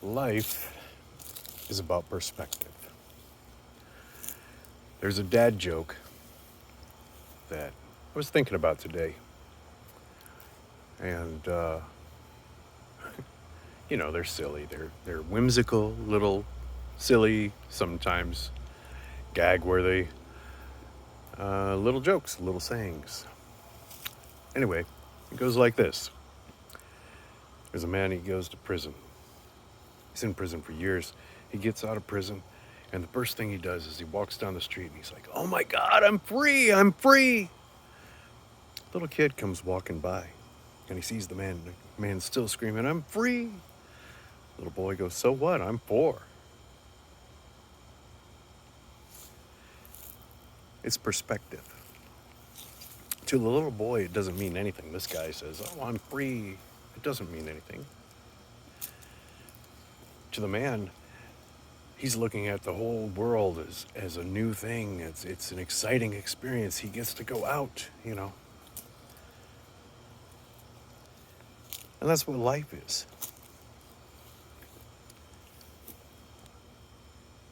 Life is about perspective. There's a dad joke that I was thinking about today. And, they're silly. They're whimsical, little, silly, sometimes gag worthy, little jokes, little sayings. Anyway, it goes like this. There's a man, he goes to prison. He's in prison for years. He gets out of prison, and the first thing he does is he walks down the street and he's like, "Oh my God, I'm free! I'm free!" Little kid comes walking by, and he sees the man. The man's still screaming, "I'm free!" Little boy goes, "So what? I'm four." It's perspective. To the little boy, it doesn't mean anything. This guy says, "Oh, I'm free." It doesn't mean anything. To the man, he's looking at the whole world as a new thing. It's an exciting experience. He gets to go out. And that's what life is.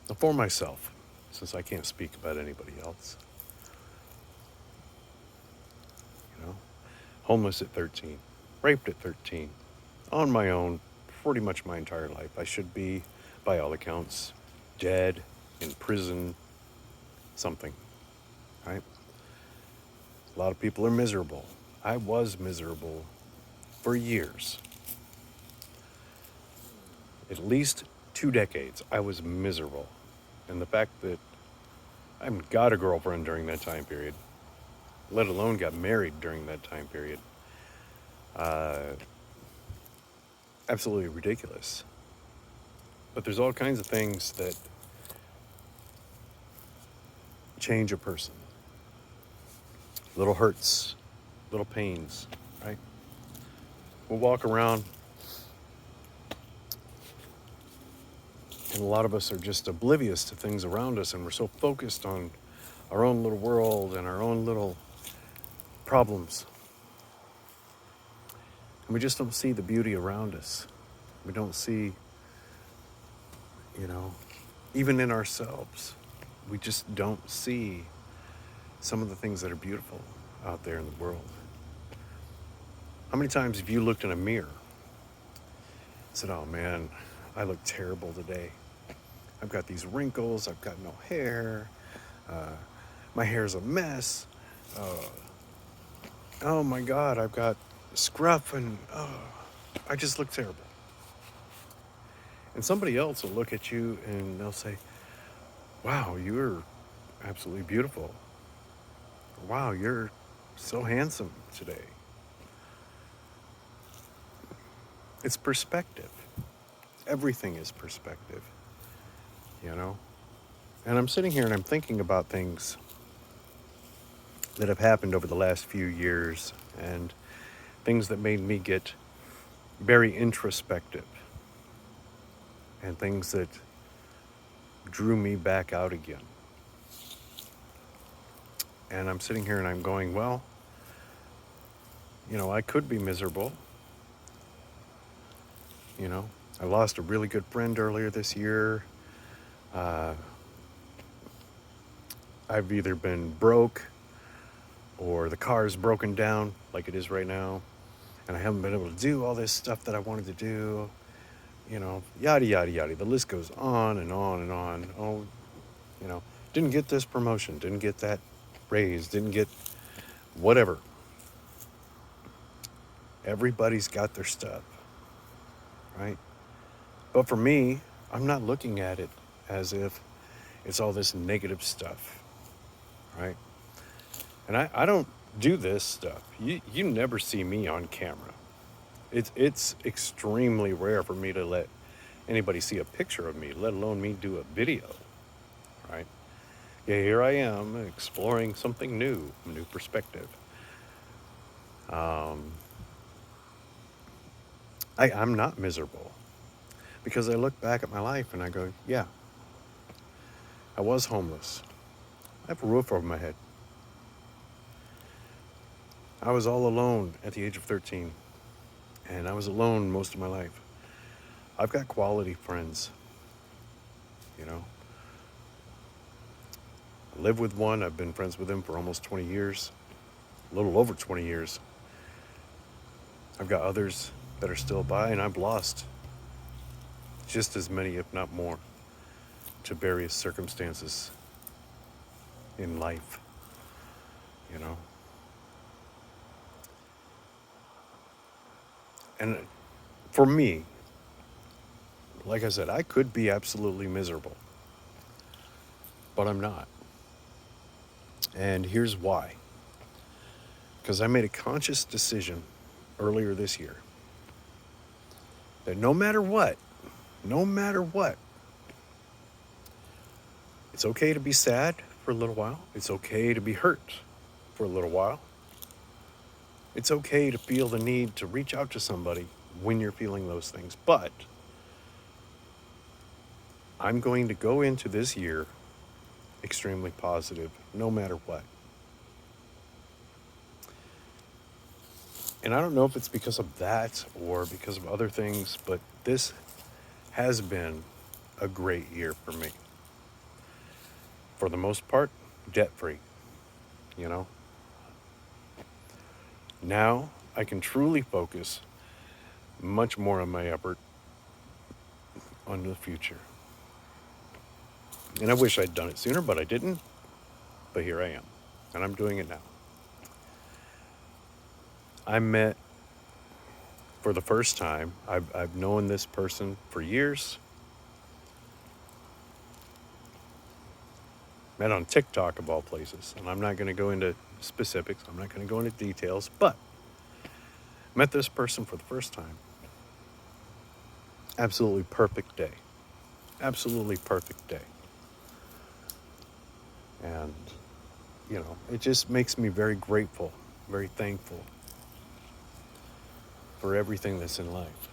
Now, for myself, since I can't speak about anybody else, you know, homeless at 13, raped at 13, on my own pretty much my entire life. I should be, by all accounts, dead, in prison, something, right? A lot of people are miserable. I was miserable for years. At least 2 decades, I was miserable. And the fact that I haven't got a girlfriend during that time period, let alone got married during that time period, absolutely ridiculous. But there's all kinds of things that change a person. Little hurts, little pains, right? We'll walk around, and a lot of us are just oblivious to things around us, and we're so focused on our own little world and our own little problems. And we just don't see the beauty around us. We don't see, even in ourselves, we just don't see some of the things that are beautiful out there in the world. How many times have you looked in a mirror and said, "Oh man, I look terrible today. I've got these wrinkles, I've got no hair, my hair's a mess. Oh my God, I've got scruff and I just look terrible." And somebody else will look at you and they'll say, "Wow, you're absolutely beautiful. Wow, you're so handsome today." It's perspective. Everything is perspective. And I'm sitting here and I'm thinking about things that have happened over the last few years and things that made me get very introspective and things that drew me back out again. And I'm sitting here and I'm going, well, I could be miserable. I lost a really good friend earlier this year. I've either been broke or the car's broken down like it is right now, and I haven't been able to do all this stuff that I wanted to do, yada, yada, yada. The list goes on and on and on. Oh, didn't get this promotion, didn't get that raise, didn't get whatever. Everybody's got their stuff, right? But for me, I'm not looking at it as if it's all this negative stuff, right? And I don't do this stuff. You never see me on camera. It's extremely rare for me to let anybody see a picture of me, let alone me do a video, right? Yeah, here I am exploring something new, a new perspective. I'm not miserable because I look back at my life and I go, yeah, I was homeless. I have a roof over my head. I was all alone at the age of 13, and I was alone most of my life. I've got quality friends, you know. I live with one. I've been friends with him for almost 20 years, a little over 20 years. I've got others that are still by, and I've lost just as many, if not more, to various circumstances in life, you know. And for me, like I said, I could be absolutely miserable, but I'm not. And here's why. Because I made a conscious decision earlier this year that no matter what, it's okay to be sad for a little while. It's okay to be hurt for a little while. It's okay to feel the need to reach out to somebody when you're feeling those things. But I'm going to go into this year extremely positive, no matter what. And I don't know if it's because of that or because of other things, but this has been a great year for me. For the most part, debt-free, you know. Now I can truly focus much more on my effort on the future. And I wish I'd done it sooner, but I didn't. But here I am, and I'm doing it now. I met for the first time, I've known this person for years. Met on TikTok of all places, and I'm not going to go into specifics. I'm not going to go into details, but met this person for the first time. Absolutely perfect day. Absolutely perfect day. And, you know, it just makes me very grateful, very thankful for everything that's in life.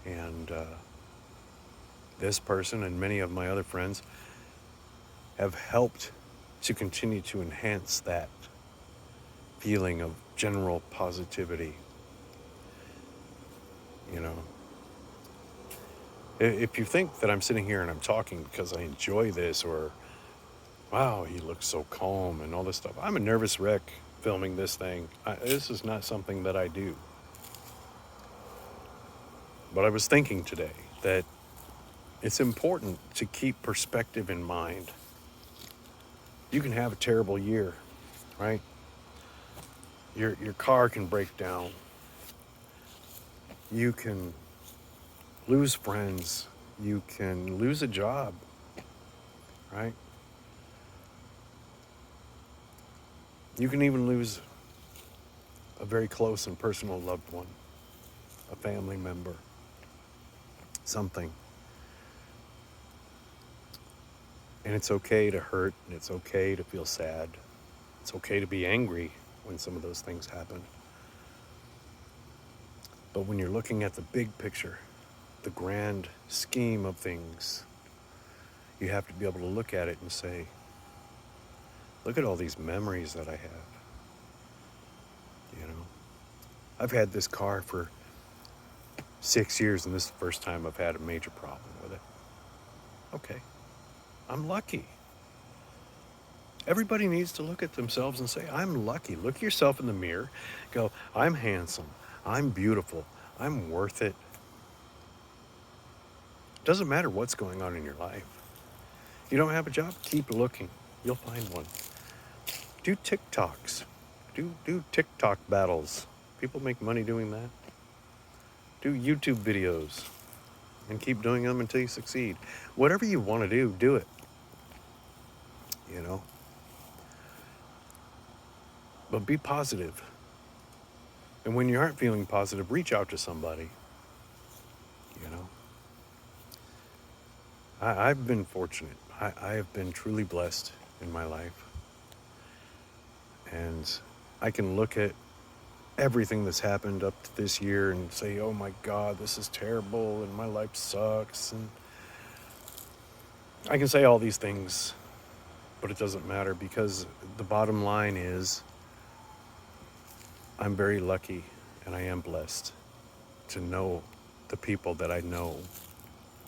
And this person and many of my other friends have helped to continue to enhance that feeling of general positivity. You know, if you think that I'm sitting here and I'm talking because I enjoy this, or wow, he looks so calm and all this stuff, I'm a nervous wreck filming this thing. This is not something that I do. But I was thinking today that it's important to keep perspective in mind. You can have a terrible year, right? Your car can break down. You can lose friends. You can lose a job, right? You can even lose a very close and personal loved one, a family member, something. And it's okay to hurt, and it's okay to feel sad. It's okay to be angry when some of those things happen. But when you're looking at the big picture, the grand scheme of things, you have to be able to look at it and say, look at all these memories that I have. You know, I've had this car for 6 years, and this is the first time I've had a major problem with it. Okay, I'm lucky. Everybody needs to look at themselves and say, I'm lucky. Look yourself in the mirror. Go, I'm handsome. I'm beautiful. I'm worth it. Doesn't matter what's going on in your life. You don't have a job? Keep looking. You'll find one. Do TikToks. Do TikTok battles. People make money doing that. Do YouTube videos and keep doing them until you succeed. Whatever you want to do it. You know? But be positive. And when you aren't feeling positive, reach out to somebody. You know? I've been fortunate. I have been truly blessed in my life. And I can look at everything that's happened up to this year and say, oh my God, this is terrible and my life sucks. And I can say all these things, but it doesn't matter, because the bottom line is I'm very lucky and I am blessed to know the people that I know,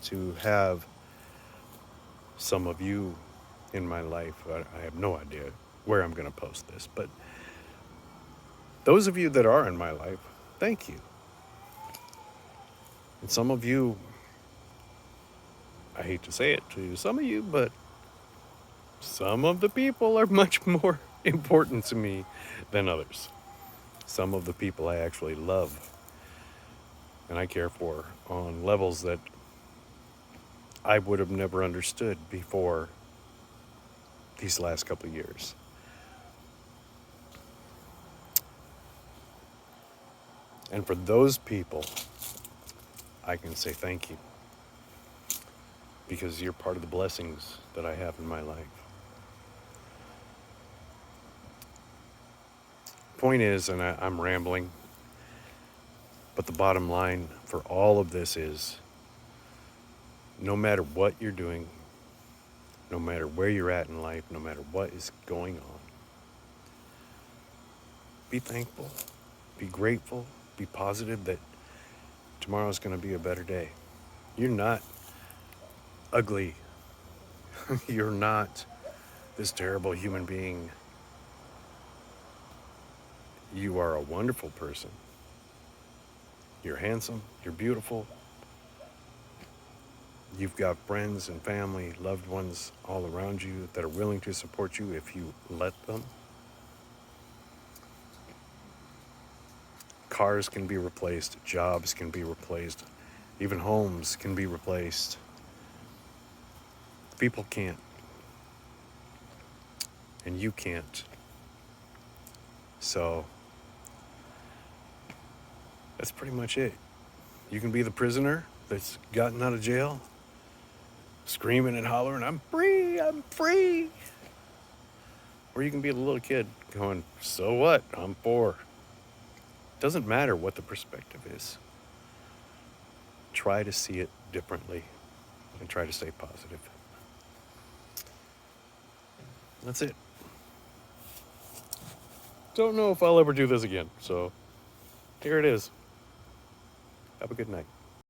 to have some of you in my life. I have no idea where I'm going to post this, but those of you that are in my life, thank you. And some of you, I hate to say it to some of you, but some of the people are much more important to me than others. Some of the people I actually love and I care for on levels that I would have never understood before these last couple of years. And for those people, I can say thank you, because you're part of the blessings that I have in my life. Point is, and I'm rambling, but the bottom line for all of this is, no matter what you're doing, no matter where you're at in life, no matter what is going on, be thankful, be grateful, be positive that tomorrow's going to be a better day. You're not ugly. You're not this terrible human being. You are a wonderful person. You're handsome. You're beautiful. You've got friends and family, loved ones all around you that are willing to support you if you let them. Cars can be replaced. Jobs can be replaced. Even homes can be replaced. People can't. And you can't. So that's pretty much it. You can be the prisoner that's gotten out of jail, screaming and hollering, I'm free, I'm free. Or you can be the little kid going, so what? I'm poor. Doesn't matter what the perspective is. Try to see it differently and try to stay positive. That's it. Don't know if I'll ever do this again, so here it is. Have a good night.